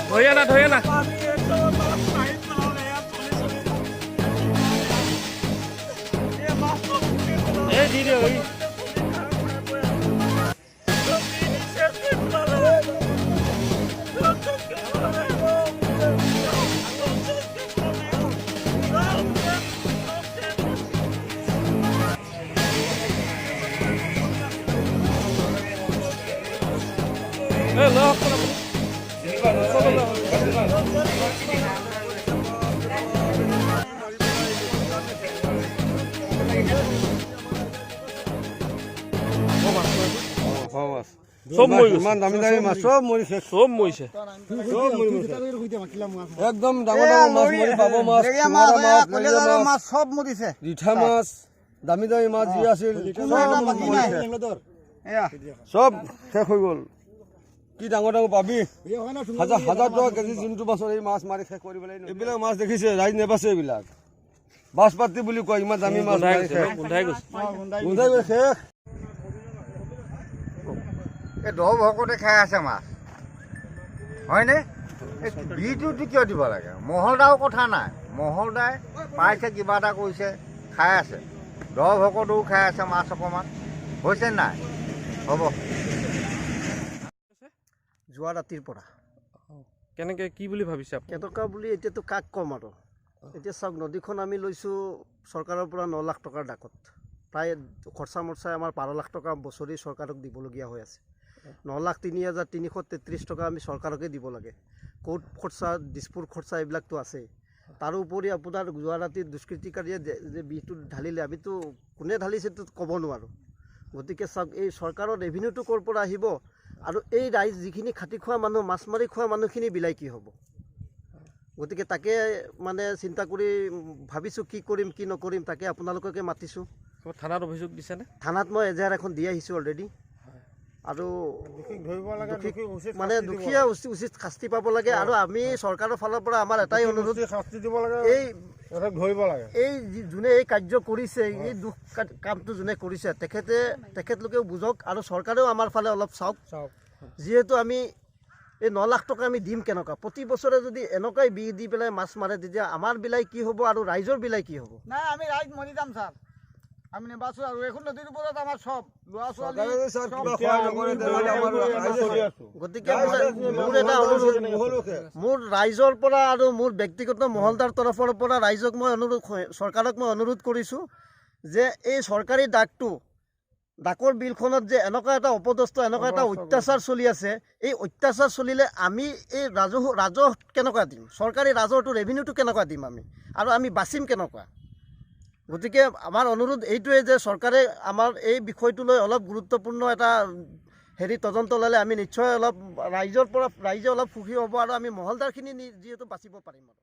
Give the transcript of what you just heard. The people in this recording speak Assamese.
ধৰিয়া না এই দি দিয়ক সব দামী মাছ সব মৰিছে একদম ডাঙৰ মাছ মৰি পাব মাছ সব মৰিছে ৰিঠা মাছ দামী মাছ যি আছিল সব শেষ হৈ গ'ল কি ডাঙৰ পাবি হাজাৰ টকা কেজি যোনটো মাছৰ এই মাছ মাৰি শেষ কৰিব লাগিব এইবিলাক মাছ দেখিছে ৰাইজ নেবাছে এইবিলাক বাছপাতি বুলি কয় ইমান দামী মাছ গোন্ধাই গৈ শেষ এই দহ ভকতে খাই আছে মাছ হয়নে এই বিটোতো কিয় দিব লাগে মহলদাও কথা নাই মহলদাই পাইছে কিবা এটা কৰিছে খাই আছে দহ ভকতেও খাই আছে মাছ অকণমান হৈছে নাই হ'ব যোৱা ৰাতিৰ পৰা কেনেকৈ কি বুলি ভাবিছে কেনেকুৱা বুলি এতিয়াতো কাক ক'ম আৰু এতিয়া চাওক নদীখন আমি লৈছোঁ চৰকাৰৰ পৰা 9 লাখ টকাৰ ডাকত প্ৰায় খৰচা মৰ্চাই আমাৰ 12 লাখ টকা বছৰি চৰকাৰক দিবলগীয়া হৈ আছে 9,03,333 টকা আমি চৰকাৰকে দিব লাগে কোৰ্ট খৰচা দিছপুৰ খৰচা এইবিলাকতো আছেই তাৰোপৰি আপোনাৰ যোৱা ৰাতি দুষ্কৃতিকাৰীয়ে যে বিহটো ঢালিলে আমিতো কোনে ঢালিছেতো ক'ব নোৱাৰোঁ গতিকে চাওক এই চৰকাৰৰ ৰেভিনিউটো ক'ৰ পৰা আহিব আৰু এই ৰাইজ যিখিনি খাটি খোৱা মানুহ মাছ মাৰি খোৱা মানুহখিনি বিলাই কি হ'ব গতিকে তাকে মানে চিন্তা কৰি ভাবিছোঁ কি কৰিম কি নকৰিম তাকে আপোনালোককে মাতিছোঁ থানাত অভিযোগ দিছেনে থানাত মই এজাহাৰ এখন দি আহিছোঁ অলৰেডি আৰু মানে দুখীয়া উচিত শাস্তি পাব লাগে আৰু আমি চৰকাৰৰ ফালৰ পৰা আমাৰ এটাই অনুৰোধ এই যোনে এই কাৰ্য কৰিছে এই দুখ কামটো যোনে কৰিছে তেখেতলোকেও বুজক আৰু চৰকাৰেও আমাৰ ফালে অলপ চাওক যিহেতু আমি এই 9 লাখ টকা আমি দিম কেনেকুৱা প্ৰতি বছৰে যদি এনেকুৱাই বিহ দি পেলাই মাছ মাৰে তেতিয়া আমাৰ বিলাই কি হ'ব আৰু ৰাইজৰ বিলাই কি হ'ব নাই আমি ৰাইজ মৰি যাম ছাৰ আমি নেবাচো আৰু এখন নদীৰ ওপৰত আমাৰ সব ল'ৰা ছোৱালী গতিকে মোৰ এটা অনুৰোধ মোৰ ৰাইজৰ পৰা আৰু মোৰ ব্যক্তিগত মহলদাৰ তৰফৰ পৰা ৰাইজক মই চৰকাৰক মই অনুৰোধ কৰিছোঁ যে এই চৰকাৰী ডাকৰ বিলখনত যে এনেকুৱা এটা অপদস্থ এনেকুৱা এটা অত্যাচাৰ চলি আছে এই অত্যাচাৰ চলিলে আমি এই ৰাজহ কেনেকুৱা দিম চৰকাৰী ৰাজহটো ৰেভিনিউটো কেনেকুৱা দিম আমি আৰু আমি বাচিম কেনেকুৱা গতিকে আমাৰ অনুৰোধ এইটোৱে যে চৰকাৰে আমাৰ এই বিষয়টো লৈ অলপ গুৰুত্বপূৰ্ণ এটা তদন্ত ল'লে আমি নিশ্চয় অলপ ৰাইজে অলপ সুখী হ'ব আৰু আমি মহলদাৰখিনি যিহেতু বাচিব পাৰিম আৰু